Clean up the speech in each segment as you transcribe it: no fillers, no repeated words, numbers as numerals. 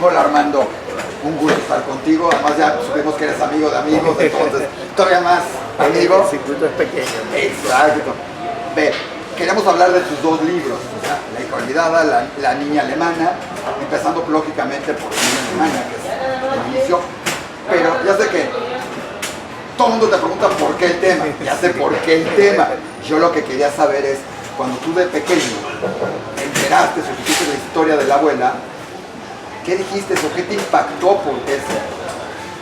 Hola Armando, un gusto estar contigo. Además ya supimos que eres amigo de amigos, entonces todavía más amigo. El circuito es pequeño. Exacto. Ve, queríamos hablar de tus dos libros, o sea, La hija olvidada, la niña alemana, empezando lógicamente por La niña alemana, que es el inicio. Pero ya sé que todo el mundo te pregunta por qué el tema, ya sé por qué el tema. Yo lo que quería saber es, cuando tú de pequeño te enteraste, supiste la historia de la abuela, ¿qué dijiste o qué te impactó por eso?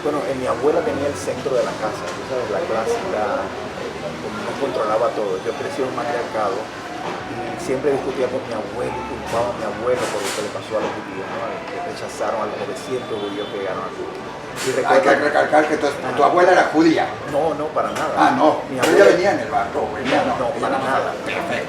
Bueno, mi abuela tenía el centro de la casa, tú sabes, la clásica, no controlaba todo. Yo crecí en un matriarcado y siempre discutía con mi abuelo y culpaba a mi abuelo por lo que le pasó a los judíos, ¿no? Que rechazaron a los 900 judíos que llegaron a Cuba. Hay que recalcar que tu abuela era judía. No, para nada. Ah, no. Mi Ella abuela venía en el barco, venía, no, para nada.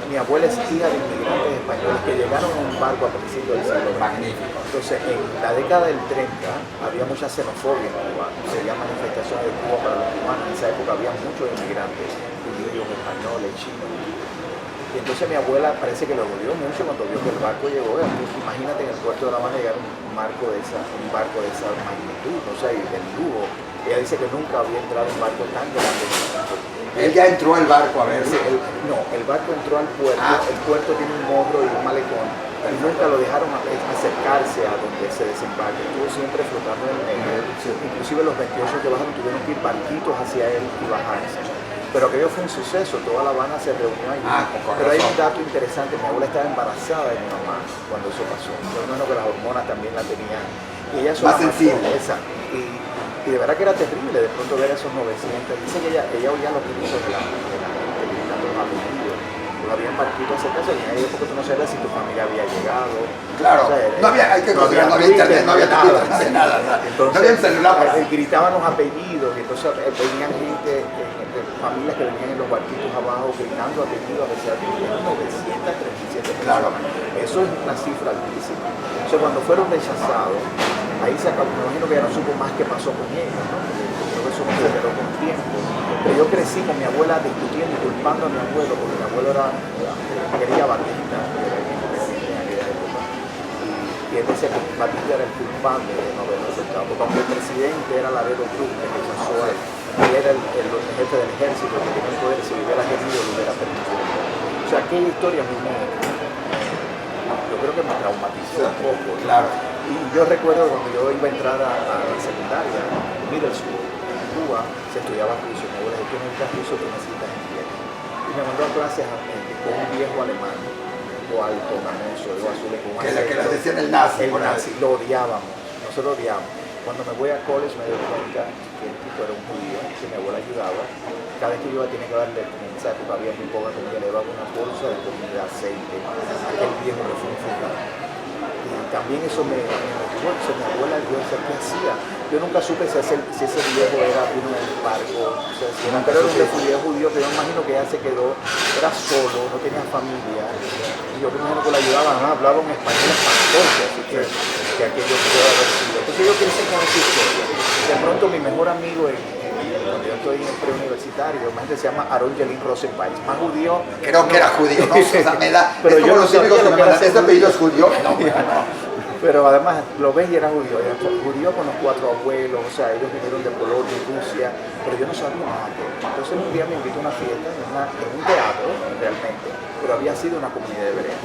Mi abuela es hija de inmigrantes españoles que llegaron en un barco a principios del siglo XX. Magnífico. Entonces, en la década del 30 había mucha xenofobia en Cuba. Se llama manifestaciones de Cuba para los cubanos. En esa época había muchos inmigrantes, judíos, españoles, chinos. Y entonces mi abuela parece que lo dolió mucho cuando vio que el barco llegó. Imagínate en el puerto de La Habana llegar un barco de esa magnitud, o sea, y del lujo. Ella dice que nunca había entrado un barco tan grande. Él ya entró al barco a ver si... El barco entró al puerto, el puerto tiene un morro y un malecón, y nunca lo dejaron acercarse a donde se desembarque. Estuvo siempre flotando en el medio. Inclusive los 28 que bajaron tuvieron que ir barquitos hacia él y bajarse. Pero aquello fue un suceso, toda La Habana se reunió allí. Pero hay un dato interesante, mi abuela estaba embarazada de mi mamá cuando eso pasó. Yo imagino que las hormonas también la tenían. Y ella más sensible. Y de verdad que era terrible de pronto ver esos 900. Dice que ella oía los gritos de la gente gritando los apellidos. Había barquitos hacia casa y en aquella época tú no sabías si tu familia había llegado. Claro, o sea, no había internet, no había nada. Entonces, no había celular. Gritaban los apellidos y entonces venían gente, familias que venían en los barquitos abajo gritando apellidos, a veces 937 personas. Eso es una cifra altísima. Entonces cuando fueron rechazados, ahí se acabó. Me imagino que ya no supo más qué pasó con ellos, ¿no? Creo que eso no se quedó con tiempo. Pero yo crecí con mi abuela discutiendo y culpando a mi abuelo, porque mi abuelo quería Batista, y él decía que Batista era el culpable de no haberlo aceptado, porque aunque el presidente era Laredo Cruz, que rechazó a él, y era el jefe del ejército que tenía el poder, si lo hubiera querido, lo hubiera permitido. O sea, aquella historia a mí yo creo que me traumatizó un poco. Claro. Y yo recuerdo cuando yo iba a entrar a la secundaria, middle school, en Cuba, se estudiaba ruso. Mi abuela dijo, tú necesitas ruso, tú necesitas inglés. Y me mandó a clases con un viejo alemán, alto, canoso, de ojos azules, con que le decían el nazi. El nazi, lo odiábamos, nosotros lo odiábamos. Cuando me voy a college me doy cuenta que el tipo era un judío, que mi abuela ayudaba. Cada vez que yo tenía que darle, en esa época había muy poca comida, le daba una bolsa de comida, aceite, aquel viejo refugio. Y también eso me motivó, mi abuela, yo decía, ¿qué hacía? Yo nunca supe si ese viejo era uno del barco, o sea, si era, pero era un refugiado judío que yo imagino que ya se quedó, era solo, no tenía familia, y yo me imagino que le ayudaba, ¿no? Hablaba un español espantoso, así que aquello puede haber sido. Entonces yo crecí con esa historia. De pronto mi mejor amigo cuando yo estoy en el preuniversitario, se llama Aaron Jelin Rosenweis, más judío. Creo que era judío, no, o sea, me da. Pero es como yo los típicos que me mandan, ¿este apellido es judío? No, Pero además lo ves y era judío con los 4 abuelos, o sea, ellos vinieron de Polonia y Rusia, pero yo no sabía nada de eso. Entonces un día me invitó a una fiesta en un teatro, realmente, pero había sido una comunidad hebrea.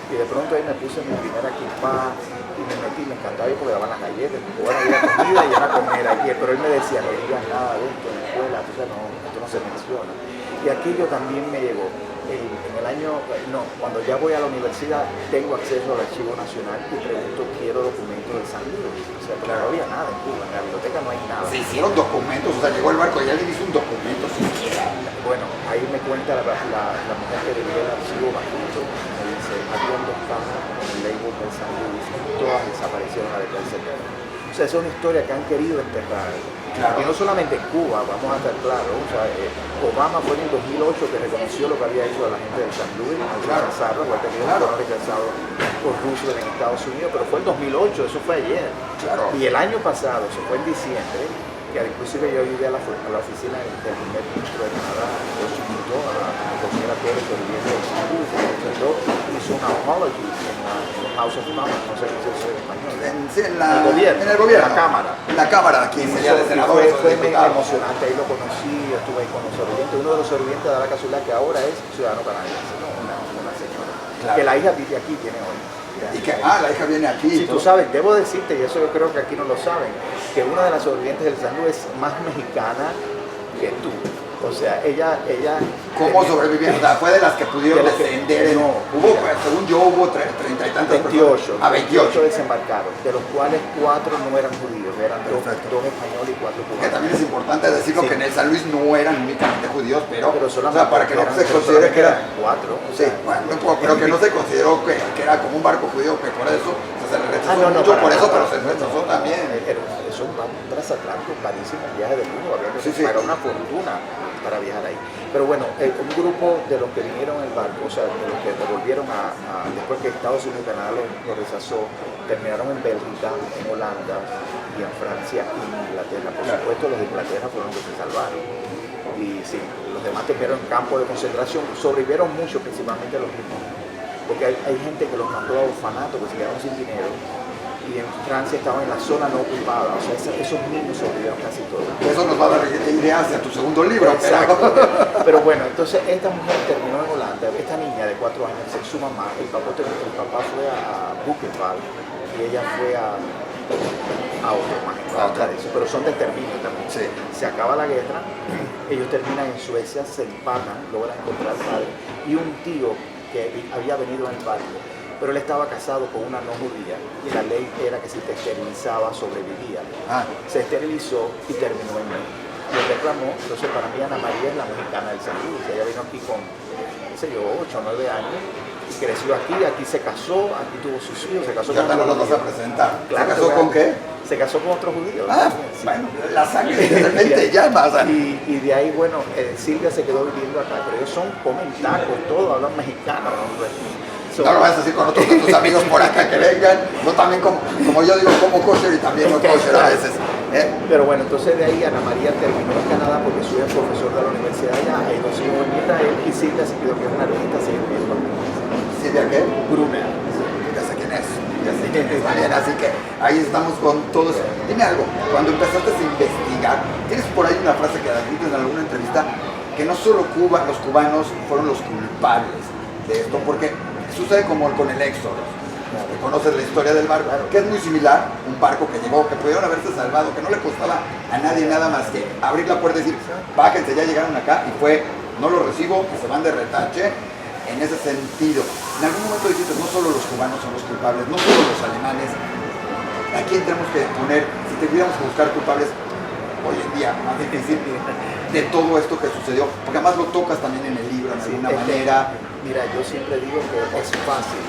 Y de pronto ahí me puse mi primera kippah y me metí, me encantaba ir porque daban las galletas, bueno, había comida y era comer aquí, pero él me decía, no digas nada de esto en la escuela, entonces no, esto no se menciona. Y aquello también me llegó. En el año, cuando ya voy a la universidad, tengo acceso al Archivo Nacional y pregunto, quiero documentos de San Luis. O sea, no había nada en Cuba, en la biblioteca no hay nada. Se hicieron documentos, o sea, llegó el barco y alguien hizo un documento siquiera. Bueno, ahí me cuenta la mujer que dirige el archivo bajito, me dice, habían 2 cajas con el label de San Luis y todas desaparecieron a la década del 70. O sea, esa es una historia que han querido enterrar. Claro. Y no solamente en Cuba, vamos a estar claros. O sea, Obama fue en el 2008 que reconoció lo que había hecho a la gente de San Luis, al rechazarlo, porque había sido rechazado por Roosevelt en Estados Unidos, pero fue en 2008, eso fue ayer. Claro. Y el año pasado, eso fue en diciembre, que inclusive yo ayudé a la oficina del primer ministro de Canadá, yo invitó a la compañera Pérez, que vivía en San Luis, y hizo una apology en la House of Commons, no sé si eso es en español. Sí, en el gobierno, en el gobierno. en la Cámara. En la Cámara, aquí sería de senadores. Fue mega emocionante, ahí lo conocí, estuve ahí con los sobrevivientes. Uno de los sobrevivientes da la casualidad que ahora es ciudadano canadiense, ¿no? Una señora. Claro. Que la hija vive aquí, tiene hoy. Y que, la hija viene aquí. Sí, tú sabes, debo decirte, y eso yo creo que aquí no lo saben, que una de las sobrevivientes del Sandu es más mexicana que tú. O sea, ella ¿Cómo sobrevivió? O sea, fue de las que pudieron descender. No, hubo, pues, según yo, hubo 30 y tantas 28. personas. 28 desembarcaron, de los cuales 4 no eran judíos, eran dos españoles y 4 cubanos. Que también es importante decirlo, que en el San Luis no eran únicamente judíos, pero solamente, o sea, para que no se considere que eran 4. Sí, bueno, pero que no se consideró que era como un barco judío, que por eso se le rechazó mucho por eso, pero se rechazó también. Es un transatlántico carísimo, un viaje de lujo, había que pagar una fortuna para viajar ahí. Pero bueno, un grupo de los que vinieron en el barco, o sea, de los que devolvieron después que Estados Unidos y Canadá lo rechazó, terminaron en Bélgica, en Holanda y en Francia y en Inglaterra. Por supuesto, los de Inglaterra fueron los que se salvaron. Y sí, los demás terminaron en campos de concentración, sobrevivieron mucho, principalmente los mismos. Porque hay gente que los mandó a orfanatos, que se quedaron sin dinero. Y en Francia estaban en la zona no ocupada, o sea, esos niños sobrevivieron casi todos. Eso nos va a dar idea hacia tu segundo libro. Exacto. Pero bueno, entonces esta mujer terminó en Holanda, esta niña de 4 años, su mamá, el papá fue a Buchenwald y ella fue a otro más, pero son de exterminio también. Sí. Se acaba la guerra, ellos terminan en Suecia, se empatan, logran encontrar al padre y un tío que había venido en el barco. Pero él estaba casado con una no judía y la ley era que si te esterilizaba, sobrevivía. Se esterilizó y terminó en México. Lo reclamó, entonces para mí Ana María es la mexicana del San Luis. Ella vino aquí con, qué sé yo, 8 o 9 años y creció aquí se casó, aquí tuvo sus hijos, se casó con otro judío. Vas a presentar. Claro, ¿se casó con qué? Se casó con otro judío. Sí. Bueno, la sangre realmente llama. O sea. Y de ahí, bueno, Silvia se quedó viviendo acá, pero ellos comen tacos, todos hablan mexicano. No lo vas a decir con otros de tus amigos por acá que vengan. Yo también, como yo digo, como kosher y también no kosher a veces. Pero bueno, entonces de ahí Ana María terminó en Canadá porque su es profesor de la universidad allá. Hay 2 hijos en Israel y Silvia se quedó que es una artista sirviendo. ¿Silvia qué? Brunner. Ya sé quién es. Ya sé quién es también. Así que ahí estamos con todos. Dime algo, cuando empezaste a investigar, tienes por ahí una frase que dijiste en alguna entrevista, que no solo Cuba, los cubanos fueron los culpables de esto, porque sucede como con el Éxodo. Conoces la historia del barco, que es muy similar, un barco que llegó, que pudieron haberse salvado, que no le costaba a nadie nada más que abrir la puerta y decir, bájense, ya llegaron acá, y fue, no lo recibo, y se van de retache, en ese sentido. En algún momento dijiste, no solo los cubanos son los culpables, no solo los alemanes, ¿a quién tenemos que poner, si tuviéramos que buscar culpables, hoy en día, más difícil, de todo esto que sucedió? Porque además lo tocas también en el libro, de alguna manera. Mira, yo siempre digo que es fácil.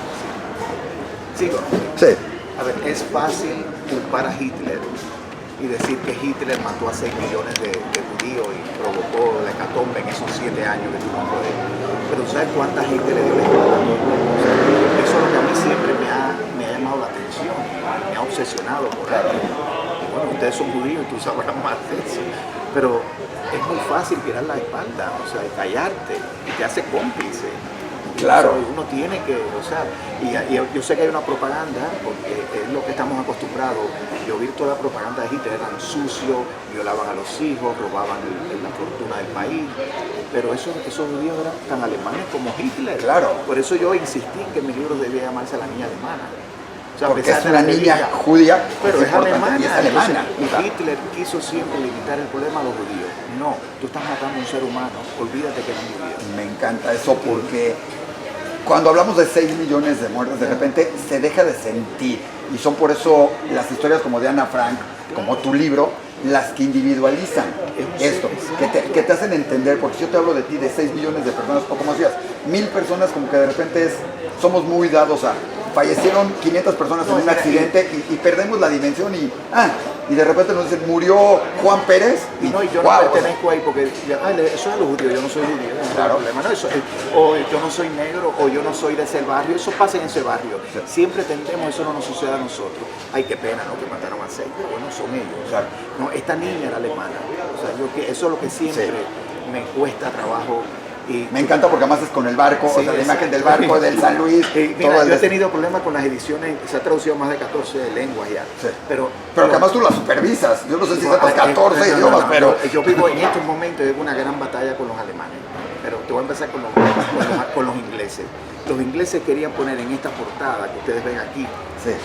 ¿Sigo? Sí. A ver, es fácil culpar a Hitler y decir que Hitler mató a 6 millones de judíos y provocó la hecatombe en esos 7 años que tuvo poder. Pero ¿sabes cuánta gente le dio la espalda? Eso es lo que a mí siempre me ha llamado la atención, me ha obsesionado por ahí. Bueno, ustedes son judíos y tú sabrás más de eso. Pero es muy fácil tirar la espalda, o sea, callarte y te hace cómplice. Claro. O sea, uno tiene que, o sea, y yo sé que hay una propaganda, porque es lo que estamos acostumbrados, de oír toda la propaganda de Hitler, eran sucios, violaban a los hijos, robaban la fortuna del país, pero esos judíos eran tan alemanes como Hitler. Claro. Por eso yo insistí que en mi libro debía llamarse La Niña Alemana. O sea, porque es una niña judía, pero es alemana. Y es alemana. Y Hitler quiso siempre limitar el problema a los judíos. No, tú estás matando a un ser humano, olvídate que eran judíos. Me encanta eso porque cuando hablamos de 6 millones de muertes, de repente se deja de sentir. Y son por eso las historias como de Ana Frank, como tu libro, las que individualizan esto, que te hacen entender, porque si yo te hablo de ti, de 6 millones de personas, o como decías, 1000 personas, como que de repente somos muy dados a, fallecieron 500 personas en un accidente y perdemos la dimensión y de repente nos dicen, murió Juan Pérez. Y no, y yo no pertenezco ahí porque eso es a los judíos, yo no soy judío, no claro. Problema, no, eso, o yo no soy negro, o yo no soy de ese barrio, eso pasa en ese barrio. Sí. Siempre tendremos, eso no nos sucede a nosotros. Ay, qué pena, ¿no? Que mataron a 6, pero bueno, son ellos. Claro. No, esta niña era alemana. O sea, eso es lo que siempre me cuesta trabajo Y me encanta porque además es con el barco, sí, o sea, la imagen del barco, del San Luis, mira, todo el yo he tenido problemas con las ediciones, se ha traducido más de 14 lenguas ya. Sí. Pero que además tú las supervisas. Yo no sé si sepas 14 idiomas, pero... Yo vivo en estos momentos en una gran batalla con los alemanes. Pero te voy a empezar con los ingleses. Los ingleses querían poner en esta portada que ustedes ven aquí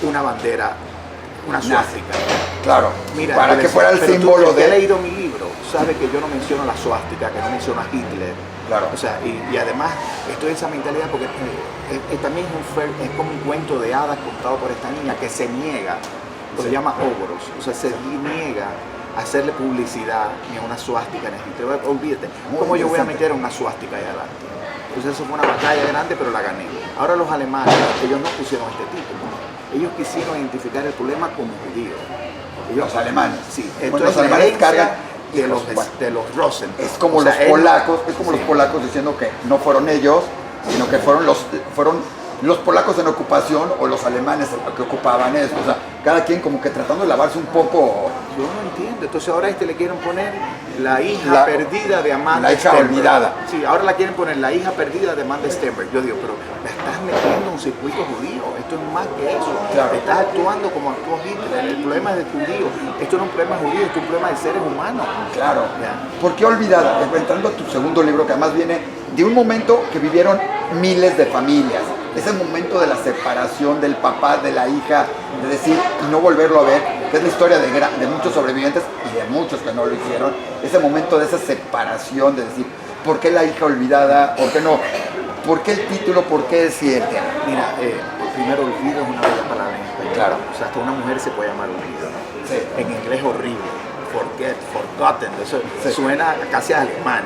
una bandera, una suástica. Claro, mira, para que fuera el símbolo de... He leído mi libro, sabe que yo no menciono la suástica, que no menciono a Hitler. Claro. O sea, y además estoy en esa mentalidad porque también es como un cuento de hadas contado por esta niña que se niega, lo se llama ogros, o sea, se niega a hacerle publicidad ni a una suástica en Egipto. Olvídate, ¿cómo yo voy a meter una suástica ahí adelante? Entonces eso fue una batalla grande, pero la gané. Ahora los alemanes, ellos no pusieron este título. Ellos quisieron identificar el problema como judío. Los alemanes. Sí, bueno, los alemanes cargan de los Rosen. Es como los polacos, los polacos diciendo que no fueron ellos, sino que fueron los polacos en ocupación o los alemanes que ocupaban esto. O sea, cada quien como que tratando de lavarse un poco. Yo no entiendo. Entonces ahora le quieren poner la hija perdida de Amanda La hija Stenberg. olvidada. Sí, ahora la quieren poner la hija perdida de Amanda Stenberg. Yo digo, pero la estás metiendo en un circuito judío. Esto es más que eso. Claro. Estás actuando como actuó Hitler. El problema es del judío. Esto no es un problema judío, esto es un problema de seres humanos. Claro. Ya. ¿Por qué olvidada? Entrando a tu segundo libro, que además viene de un momento que vivieron miles de familias. Ese momento de la separación del papá, de la hija, de decir y no volverlo a ver, que es la historia de muchos sobrevivientes y de muchos que no lo hicieron. Ese momento de esa separación, de decir, ¿por qué la hija olvidada? ¿Por qué no? ¿Por qué el título? ¿Por qué es cierto? Mira, primero olvido es una bella palabra en español. Claro. O sea, hasta una mujer se puede llamar olvido, ¿no? Sí. En inglés horrible. Forget, forgotten, eso sí. Suena casi a alemán.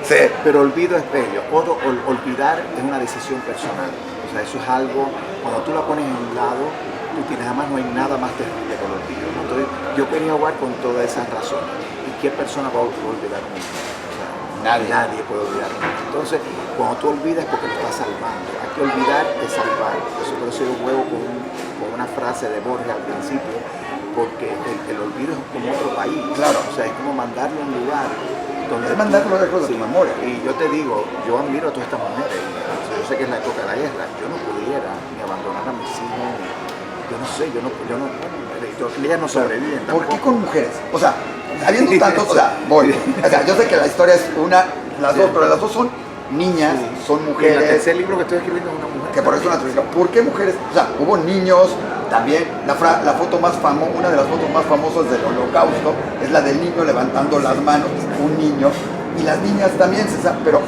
Sí. Pero olvido es bello. Olvidar es una decisión personal. O sea, eso es algo, cuando tú la pones en un lado, tú tienes, además no hay nada más terrible que el olvido, ¿no? Entonces, yo quería jugar con todas esas razones. ¿Y qué persona va a olvidar un niño? O sea, nadie puede olvidar un niño. Entonces, cuando tú olvidas es porque lo estás salvando. Hay que olvidar es salvar. Por eso yo juego con una frase de Borges al principio, porque el olvido es como otro país. Claro. O sea, es como mandarlo a un lugar donde es mandarlo lejos de tu memoria. Y yo te digo, yo admiro a todas estas mujeres. O sea, yo sé que es la época de la guerra. Yo no pudiera ni abandonar a mis hijos. Yo no sé, ellas no sobreviven. ¿Por qué con mujeres? O sea, habiendo tantos, o sea, yo sé que la historia es las dos, pero las dos son niñas, son mujeres. El tercer libro que estoy escribiendo es una mujer. Que por eso es una trilogía. ¿Por qué mujeres? O sea, hubo niños también. La foto más famosa, una de las fotos más famosas del Holocausto es la del niño levantando las manos, un niño. Y las niñas también, pero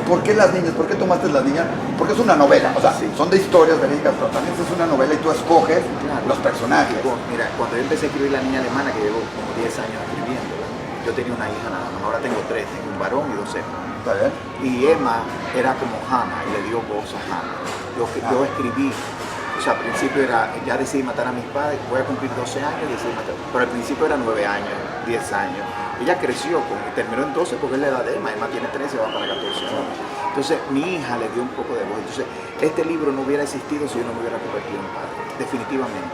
¿por qué las niñas? ¿Por qué tomaste las niñas? Porque es una novela, o sea, son de historias verídicas, pero también es una novela y tú escoges los personajes. Mira, cuando yo empecé a escribir La Niña Alemana, que llevo como 10 años escribiéndola, yo tenía una hija nada más, ahora tengo 3, tengo un varón y 2 hembras. ¿Está bien? Y Emma era como Hannah y le dio voz a Hannah. Yo escribí, o sea, al principio ya decidí matar a mis padres, voy a cumplir 12 años y decidí matar, pero al principio era 9 años, 10 años. Ella creció, terminó en 12 porque es la edad de Emma tiene 13, va para 14 años. Entonces mi hija le dio un poco de voz. Entonces este libro no hubiera existido si yo no me hubiera convertido en padre, definitivamente.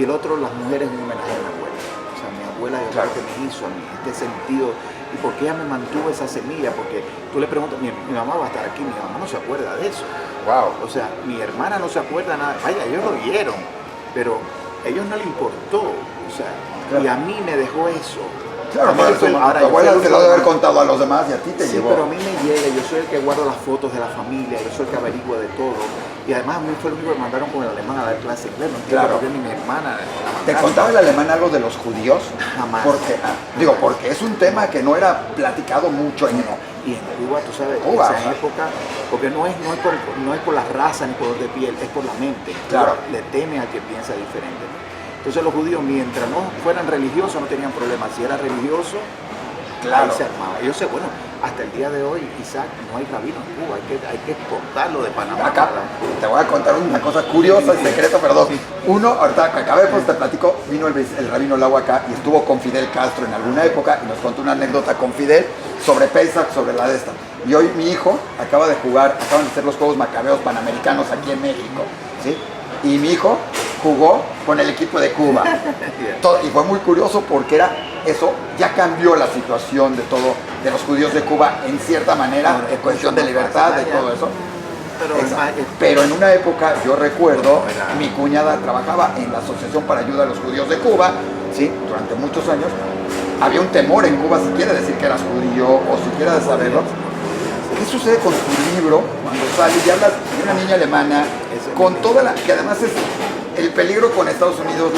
Y el otro, las mujeres, en un homenaje a mi abuela. O sea, mi abuela, yo creo que me hizo a mí este sentido. ¿Y por qué ella me mantuvo esa semilla? Porque tú le preguntas, mi mamá va a estar aquí, mi mamá no se acuerda de eso. Wow. O sea, mi hermana no se acuerda nada. Vaya, ellos lo vieron, pero a ellos no les importó. O sea, y a mí me dejó eso. Claro, tu abuela se lo debe haber contado a los demás y a ti te llevó. Pero a mí me llega, yo soy el que guardo las fotos de la familia, yo soy el que averigua de todo. Y además a mí fue el único que me mandaron con el alemán a dar clase inglés. No entiendo por qué ni mi hermana. ¿Te contaba el alemán algo de los judíos? Jamás. Porque es un tema que no era platicado mucho en y en Cuba, tú sabes, en esa época, porque no es por la raza ni color de piel, es por la mente. Claro. Le teme al que piensa diferente. Entonces los judíos, mientras no fueran religiosos, no tenían problemas. Si era religioso, ahí se armaba. Yo sé, bueno, hasta el día de hoy, Isaac, no hay rabino en Cuba, hay que exportarlo de Panamá. Acá te voy a contar una cosa curiosa y secreta, perdón. Uno, ahorita que acabé, pues te platico, vino el rabino Lau acá y estuvo con Fidel Castro en alguna época y nos contó una anécdota con Fidel sobre Pesach, sobre la de esta. Y hoy mi hijo acaban de hacer los Juegos Macabeos Panamericanos aquí en México, ¿sí? Y mi hijo jugó con el equipo de Cuba. Y fue muy curioso porque era eso ya cambió la situación de todo, de los judíos de Cuba en cierta manera, en cuestión de libertad, de todo eso. Pero en una época, yo recuerdo, mi cuñada trabajaba en la Asociación para Ayuda a los Judíos de Cuba, ¿sí? Durante muchos años. Había un temor en Cuba si quiere decir que eras judío o si quieres saberlo. ¿Qué sucede con tu libro cuando sale y hablas de una niña alemana con toda la... que además es el peligro con Estados Unidos,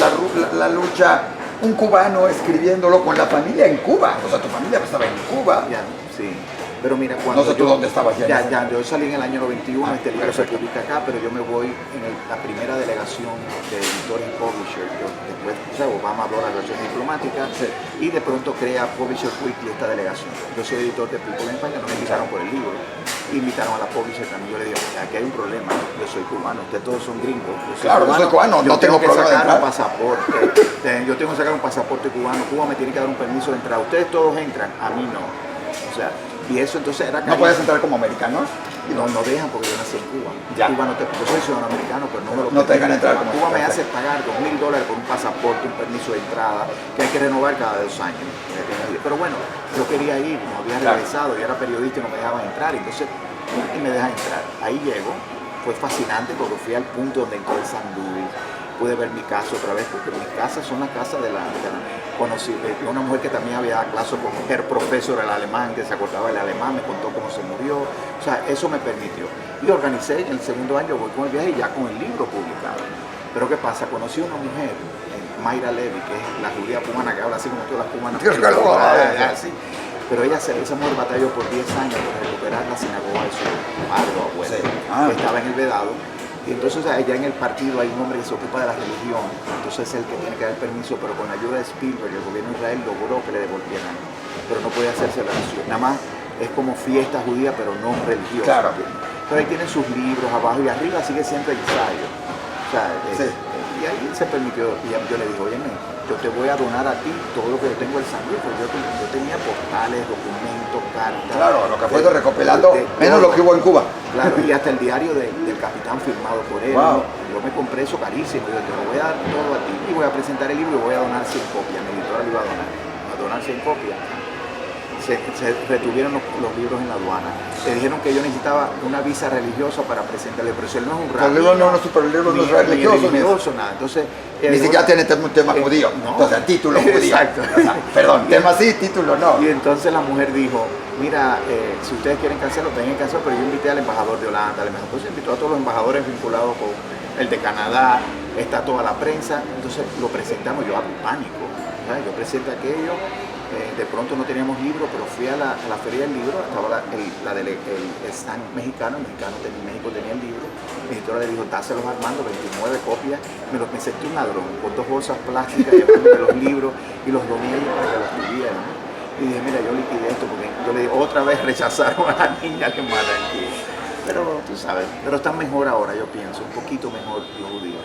la lucha, un cubano escribiéndolo con la familia en Cuba? O sea, tu familia estaba en Cuba. Ya, sí. Pero mira, cuando no sé tú dónde estabas ya. Yo salí en el año 91, este libro se publica acá, pero yo me voy en la primera delegación de editores y publishers. Después, o sea, Obama habló de la relación diplomática, sí, y de pronto crea Publisher Weekly esta delegación. Yo soy editor de People en España, no me invitaron por el libro. Invitaron a la publisher también. Yo le digo, aquí hay un problema, yo soy cubano, ustedes todos son gringos. Claro, yo soy cubano, no tengo que problema sacar un pasaporte. Yo tengo que sacar un pasaporte cubano. Cuba me tiene que dar un permiso de entrada. Ustedes todos entran, a mí no. O sea, y eso entonces era... ¿No puedes entrar como americanos? No dejan porque yo nací en Cuba. Ya. Cuba yo soy ciudadano americano, pero no me lo no te dejan entrar. Cuba me hace pagar $2,000 por un pasaporte, un permiso de entrada, que hay que renovar cada 2 años. Pero bueno, yo quería ir, no había regresado, yo era periodista y no me dejaban entrar, entonces y me dejan entrar. Ahí llego, fue fascinante porque fui al punto donde entró el San Luis, pude ver mi casa otra vez, porque mis casas son las casas de la conocí una mujer que también había dado clase con el profesor el alemán, que se acordaba del alemán, me contó cómo se murió, o sea, eso me permitió. Y organicé, en el segundo año voy con el viaje y ya con el libro publicado. Pero ¿qué pasa? Conocí una mujer, Mayra Levy, que es la judía cubana, que habla así como todas las cubanas. Así. Pero esa mujer batalló por 10 años para recuperar la sinagoga de su padre o abuelo, que estaba en el Vedado. Y entonces allá en el partido hay un hombre que se ocupa de la religión, entonces es el que tiene que dar permiso, pero con la ayuda de Spielberg, el gobierno de Israel logró que le devolvieran, pero no podía hacerse la nación. Nada más es como fiesta judía, pero no religiosa. Claro. Pero ahí tienen sus libros abajo y arriba sigue siempre el ensayo. O sea, y ahí se permitió, y yo le dije, oye, yo te voy a donar a ti todo lo que yo tengo del San Luis, porque yo tenía postales, documentos, cartas. Claro, lo que fue recopilando, menos lo que hubo en Cuba. Claro, y hasta el diario del capitán firmado por él. Wow. Yo me compré eso carísimo, yo te lo voy a dar todo a ti y voy a presentar el libro y voy a donar 100 copias. Mi editora le iba a donar 100 copias. Se retuvieron los libros en la aduana. Le dijeron que yo necesitaba una visa religiosa para presentarle, pero si él no es un rabino. El libro no es religioso, nada. Entonces, ni siquiera tiene un tema judío. No. Entonces, título judío. Exacto. O sea, perdón, tema sí, título no. Y entonces la mujer dijo, mira, si ustedes quieren cancelarlo, tienen que hacerlo, pero yo invité al embajador de Holanda, entonces invitó a todos los embajadores vinculados con el de Canadá, está toda la prensa, entonces lo presentamos, yo hago pánico, ¿sabes? Yo presento aquello. De pronto no teníamos libro, pero fui a la feria del libro, estaba el stand mexicano, México tenía el libro, mi editora le dijo, dáselos a Armando, 29 copias, me sentí un ladrón, con 2 bolsas plásticas, llevándome los libros y los doné para que los tuvieran. Y dije, mira, yo liquidé esto, porque yo le dije, otra vez rechazaron a la niña alemana aquí. Pero tú sabes, pero están mejor ahora, yo pienso, un poquito mejor los judíos.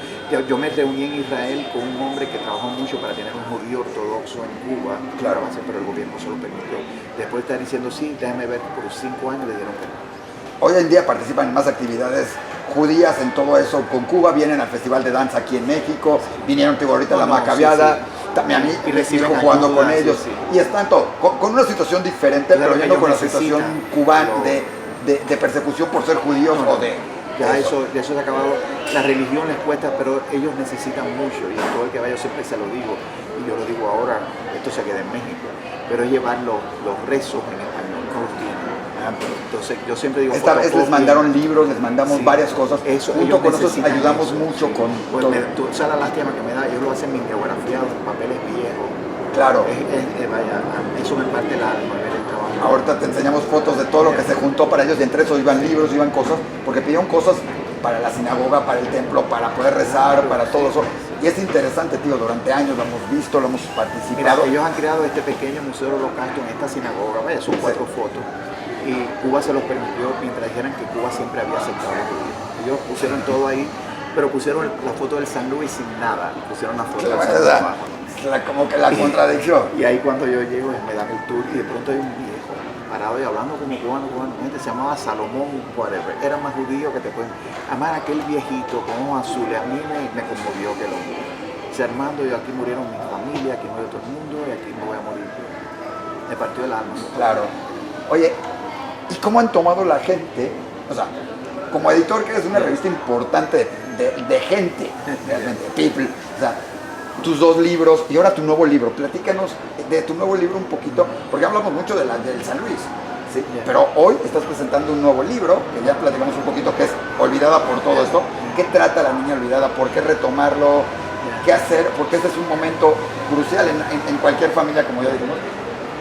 Yo me reuní en Israel con un hombre que trabajó mucho para tener un judío ortodoxo en Cuba, claro, pero el gobierno se lo permitió. Después de estar diciendo sí, déjame ver, por 5 años le dieron que no. Hoy en día participan en más actividades judías en todo eso. Con Cuba vienen al Festival de Danza aquí en México, vinieron ahorita a la Macabeada, también a mí y reciben jugando con ellos. Y están todos, con una situación diferente, claro, pero ya no con la situación cubana de persecución por ser judíos o de... Ya eso se ha acabado. La religión les cuesta, pero ellos necesitan mucho. Y todo el que vaya, yo siempre se lo digo, y yo lo digo ahora, esto se queda en México, pero es llevar los rezos en español, no los tienen. Entonces yo siempre digo... Esta vez les mandaron libros, les mandamos varias cosas. Eso, junto con nosotros ayudamos mucho con... Pues tú sabes la lástima que me da, ellos lo hacen mimeografiados, en papeles viejos. Claro. Vaya, eso me parte el alma, ver el trabajo. Ahorita te enseñamos fotos de todo lo que se juntó para ellos, y entre eso iban libros, iban cosas, porque pidieron cosas para la sinagoga, para el templo, para poder rezar, para todo eso. Y es interesante, tío, durante años lo hemos visto, lo hemos participado. Mira, ellos han creado este pequeño museo del holocausto en esta sinagoga, vaya, son 4 fotos. Y Cuba se los permitió mientras dijeran que Cuba siempre había aceptado a los judíos. Ellos pusieron todo ahí, pero pusieron la foto del San Luis sin nada, pusieron la foto del San Luis abajo. Como que la contradicción. Y ahí cuando yo llego me dan el tour y de pronto hay un viejo parado y hablando como cubano, gente se llamaba Salomón, whatever, era más judío que te pueden amar, aquel viejito con ojos azules, a mí me conmovió que lo O sea, Armando, yo aquí murieron mi familia, aquí murió todo el mundo y aquí me voy a morir. Me partió el alma. Claro. Oye, ¿y cómo han tomado la gente? O sea, como editor, que eres una revista importante de gente, realmente, de people, o sea, tus 2 libros y ahora tu nuevo libro. Platícanos de tu nuevo libro un poquito, porque hablamos mucho del San Luis, ¿sí? Pero hoy estás presentando un nuevo libro, que ya platicamos un poquito, que es Olvidada por todo esto. ¿Qué trata La Niña Olvidada? ¿Por qué retomarlo? ¿Qué hacer? Porque este es un momento crucial en cualquier familia, como ya dijimos.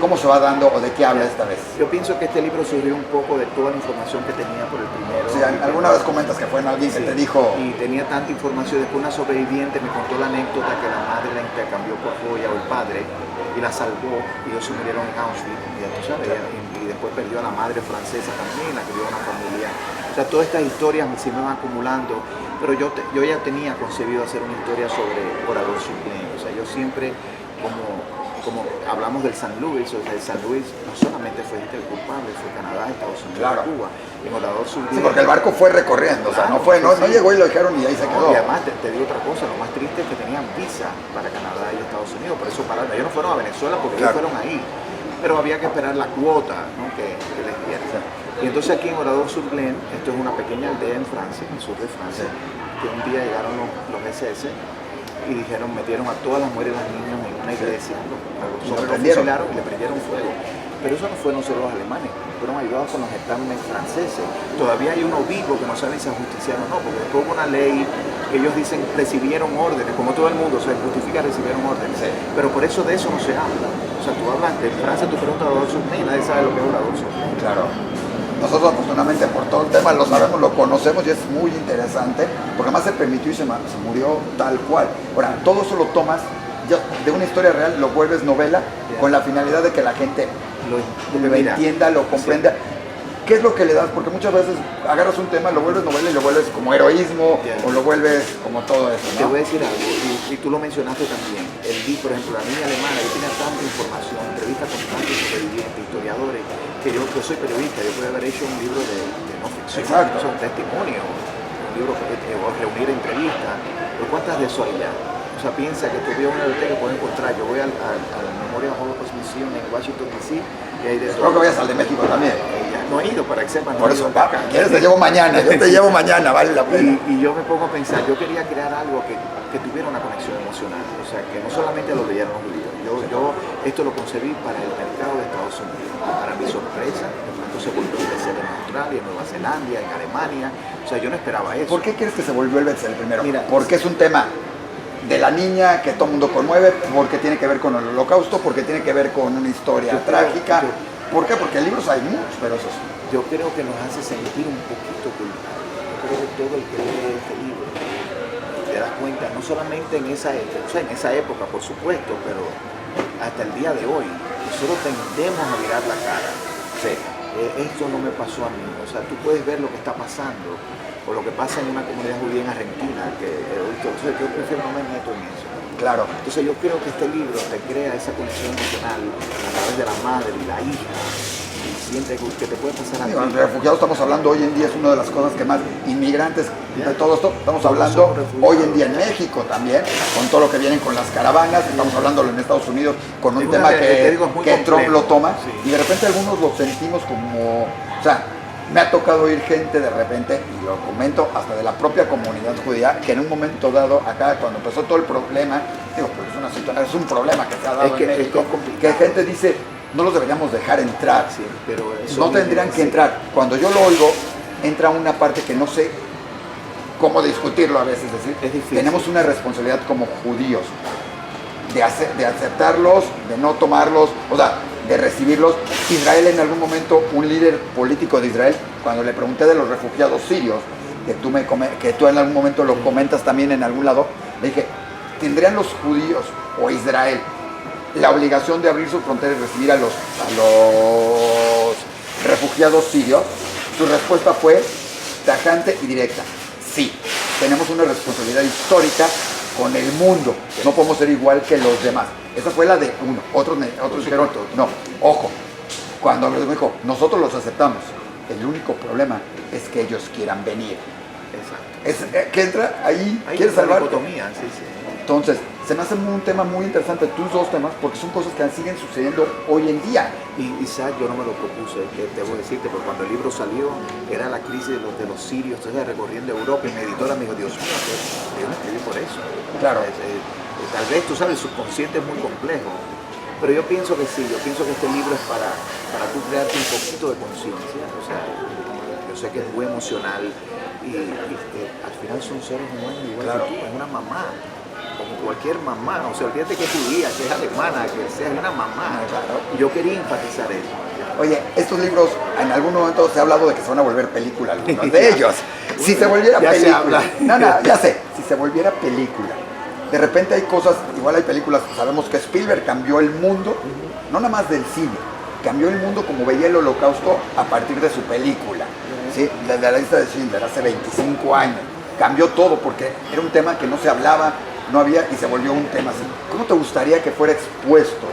¿Cómo se va dando o de qué habla esta vez? Yo pienso que este libro surgió un poco de toda la información que tenía por el primero. Sí, alguna vez comentas que fue en alguien que te dijo... Y tenía tanta información. Después una sobreviviente me contó la anécdota que la madre la intercambió por joya o el padre y la salvó y ellos se murieron en Auschwitz. Ya tú sabes, y después perdió a la madre francesa también, la crió una familia. O sea, todas estas historias se me van acumulando, pero yo ya tenía concebido hacer una historia sobre Orador Sublime. O sea, yo siempre como hablamos del San Luis, o sea, el San Luis no solamente fue el culpable, fue Canadá, Estados Unidos, claro. Cuba, en Orador Sublime. Sí, porque el barco fue recorriendo, o sea, no llegó y lo dejaron y ahí se quedó. Y además te digo otra cosa, lo más triste es que tenían visa para Canadá y Estados Unidos, por eso pararon. Ellos no fueron a Venezuela porque ellos fueron ahí, pero había que esperar la cuota, ¿no? que les dieran. Y entonces aquí en Orador Sublime, esto es una pequeña aldea en Francia, en el sur de Francia, que un día llegaron los SS y metieron a todas las mujeres y los niños en una iglesia, los fusilaron y le prendieron fuego. Pero eso no fueron solo los alemanes, fueron ayudados con los exámenes franceses. Todavía hay uno vivo que no saben si ajusticiaron o no, porque después hubo una ley que ellos dicen recibieron órdenes, como todo el mundo, o sea, justifica recibieron órdenes. Sí. Pero por eso de eso no se habla. O sea, tú hablas de Francia, tú preguntas a Orador Sublime, nadie sabe lo que es Orador Sublime. Claro. Nosotros afortunadamente por todo el tema lo sabemos, lo conocemos y es muy interesante, porque además se permitió y se murió tal cual. Ahora, todo eso lo tomas de una historia real, lo vuelves novela, con la finalidad de que la gente lo entienda, lo comprenda. Sí. ¿Qué es lo que le das? Porque muchas veces agarras un tema, lo vuelves novela y lo vuelves como heroísmo, o lo vuelves como todo eso, ¿no? Te voy a decir algo, y tú lo mencionaste también. El por ejemplo, La Niña Alemana, yo tenía tanta información, entrevistas con tantos sobrevivientes, historiadores, que yo soy periodista, yo puedo haber hecho un libro de no ficción, un testimonio, un libro o reunir entrevistas, pero ¿cuántas de eso hay ya? O sea, piensa que tú vio una biblioteca que puedes encontrar. Yo voy al Memorial Holocaust Museum en Washington, D.C. y hay de todo. Creo que vayas al de México también. No he ido, para que sepan. Por eso, ¿quieres? Te llevo mañana, yo te llevo mañana, vale la pena. Y yo me pongo a pensar, yo quería crear algo que tuviera una conexión emocional, o sea, que no solamente lo leyeran los judíos. Yo esto lo concebí para el mercado de Estados Unidos. Para mi sorpresa, se volvió el bestseller en Australia, en Nueva Zelanda, en Alemania. O sea, yo no esperaba eso. ¿Por qué crees que se volvió el bestseller primero? Mira, porque es un tema de la niña que todo el mundo conmueve, porque tiene que ver con el Holocausto, porque tiene que ver con una historia trágica. ¿Por qué? Porque libros hay muchos, pero esos. Yo creo que nos hace sentir un poquito culpables. Yo creo que todo el que lee este libro te das cuenta, no solamente en esa época, o sea, en esa época, por supuesto, pero hasta el día de hoy, nosotros tendemos a mirar la cara. Sí. Esto no me pasó a mí. O sea, tú puedes ver lo que está pasando o lo que pasa en una comunidad judía en Argentina, que entonces yo prefiero no me meto en eso. Claro. Entonces yo creo que este libro te crea esa conexión emocional a través de la madre y la hija. Y siente que te puede pasar a ti. Los refugiados estamos hablando hoy en día, es una de las cosas que más inmigrantes de todo esto, estamos hablando hoy en día en México también, con todo lo que vienen con las caravanas, estamos hablando en Estados Unidos con un tema que Trump lo toma, y de repente algunos lo sentimos como, o sea, me ha tocado oír gente de repente, y lo comento hasta de la propia comunidad judía, que en un momento dado, acá cuando empezó todo el problema, digo, pues es una situación, es un problema que se ha dado en México, que gente dice, no los deberíamos dejar entrar, sí, pero no tendrían que entrar. Cuando yo lo oigo, entra una parte que no sé cómo discutirlo a veces, es decir, tenemos una responsabilidad como judíos de aceptarlos, de no tomarlos, o sea, de recibirlos. Israel en algún momento, un líder político de Israel, cuando le pregunté de los refugiados sirios, que tú en algún momento lo comentas también en algún lado, le dije, ¿tendrían los judíos o Israel la obligación de abrir sus fronteras y recibir a los refugiados sirios? Su respuesta fue tajante y directa: sí, tenemos una responsabilidad histórica con el mundo, no podemos ser igual que los demás. Esa fue la de uno. Otros dijeron, no, ojo, cuando me dijo, nosotros los aceptamos, el único problema es que ellos quieran venir. Exacto. Que entra ahí quiere salvar. Dicotomía, sí, sí. Entonces, se me hace un tema muy interesante, tus dos temas, porque son cosas que siguen sucediendo hoy en día. Y Isaac, yo no me lo propuse, debo decirte, porque cuando el libro salió, era la crisis de los sirios, entonces recorriendo Europa, y mi editora me dijo, Dios mío, yo no escribí por eso. Claro. Tal vez, tú sabes, el subconsciente es muy complejo, pero yo pienso que sí, yo pienso que este libro es para tú crearte un poquito de conciencia, o sea, yo sé que es muy emocional, y al final son seres humanos igual claro. que tú, es una mamá. Como cualquier mamá, o sea, olvídate que es judía, que es alemana, que sea una mamá. Claro. Yo quería enfatizar eso. Oye, estos libros, en algún momento se ha hablado de que se van a volver película, algunos de ellos. Si se volviera ya película. Se habla. No, ya sé, si se volviera película. De repente hay cosas, igual hay películas, sabemos que Spielberg cambió el mundo, no nada más del cine, cambió el mundo como veía el Holocausto a partir de su película. ¿Sí? Desde la lista de Schindler, hace 25 años. Cambió todo porque era un tema que no se hablaba, no había, y se volvió un tema así. ¿Cómo te gustaría que fuera expuesto?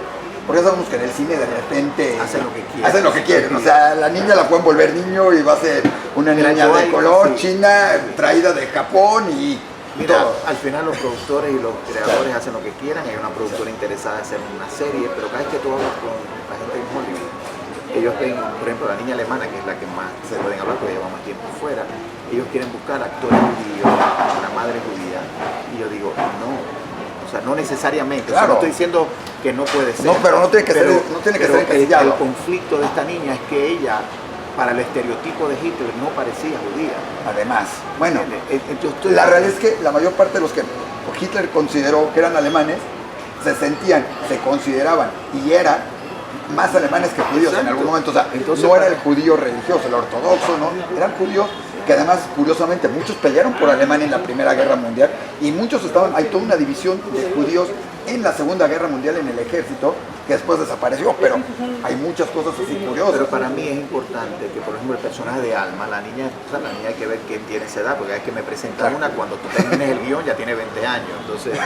Porque sabemos que en el cine de repente hacen lo que quieren. Hacen lo que quieren. O sea, la niña la pueden volver niño y va a ser una niña de color, sí, china, traída de Japón y mira, todo. Al final los productores y los creadores hacen lo que quieran. Hay una productora interesada en hacer una serie, pero cada vez que tú hablas con la gente en Hollywood, ellos ven, por ejemplo, la niña alemana, que es la que más se pueden hablar porque lleva más tiempo fuera, ellos quieren buscar actores judíos, una madre judía, y yo digo, no, o sea, no necesariamente, claro. O sea, no estoy diciendo que no puede ser. No, pero no tiene que ser, no tiene que ser encasillado. El conflicto de esta niña es que ella, para el estereotipo de Hitler, no parecía judía. Además, bueno, la realidad es que la mayor parte de los que Hitler consideró que eran alemanes, se sentían, se consideraban y eran más alemanes que judíos. Exacto. En algún momento, o sea, entonces, no era el judío religioso, el ortodoxo, ¿no? Eran judíos que además, curiosamente, muchos pelearon por Alemania en la Primera Guerra Mundial y muchos estaban, hay toda una división de judíos en la Segunda Guerra Mundial en el ejército que después desapareció, pero hay muchas cosas así curiosas. Pero para mí es importante que, por ejemplo, el personaje de Alma, la niña hay que ver quién tiene esa edad, porque hay que me presentar una, cuando tú termines el guión ya tiene 20 años, entonces,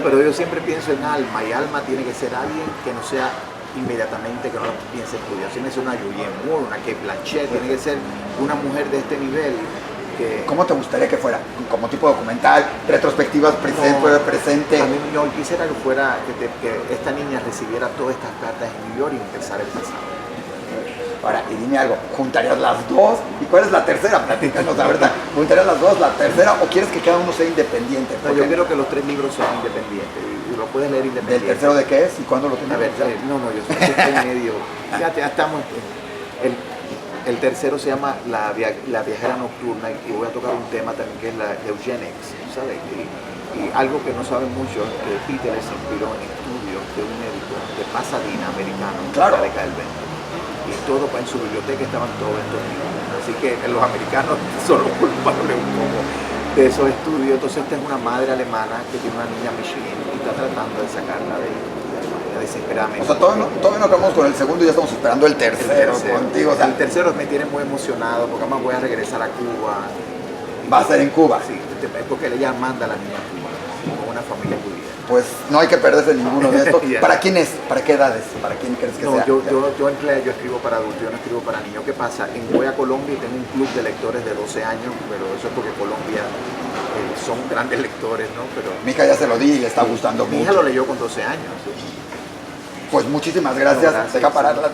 pero yo siempre pienso en Alma, y Alma tiene que ser alguien que no sea inmediatamente, que no la piense en judía, tiene que ser una Juliette Moore, una Kate Blanchett, tiene que ser una mujer de este nivel. ¿Cómo te gustaría que fuera? ¿Como tipo documental, retrospectivas, presente? A mí yo quisiera que fuera, que esta niña recibiera todas estas cartas en New York y empezar el pasado. Ahora, y dime algo, ¿juntarías las dos? ¿Y cuál es la tercera? Platícanos, la verdad. ¿Juntarías las dos, la tercera, o quieres que cada uno sea independiente? No, yo quiero que los 3 libros sean independientes, y lo puedes leer independiente. ¿Del tercero de qué es? ¿Y cuándo lo tienes? A ver, yo estoy en medio, ya estamos, el tercero se llama La Viajera Nocturna, y voy a tocar un tema también que es la eugenics, ¿sabes? Y algo que no saben mucho es que Peter se inspiró en estudios de un médico de Pasadena, americano, claro, en la década del 20. Y todo en su biblioteca estaban todos estos libros. Así que los americanos son los culpables un poco de esos estudios. Entonces esta es una madre alemana que tiene una niña Michigan y está tratando de sacarla de desesperadamente. O sea, todavía no acabamos con el segundo y ya estamos esperando el tercero contigo. O sea, el tercero me tiene muy emocionado porque además voy a regresar a Cuba. ¿Va a ser en Cuba? Sí, porque ella manda a la niña a Cuba, con una familia judía. Pues no hay que perderse ninguno de estos. Yeah. ¿Para quién es? ¿Para qué edades? ¿Para quién crees que sea? Yo escribo para adultos, yo no escribo para niños. ¿Qué pasa? Voy a Colombia y tengo un club de lectores de 12 años, pero eso es porque Colombia son grandes lectores, ¿no? Pero mi hija ya se lo di y le está gustando mucho. Mi hija lo leyó con 12 años. Pues muchísimas gracias. Deja parar la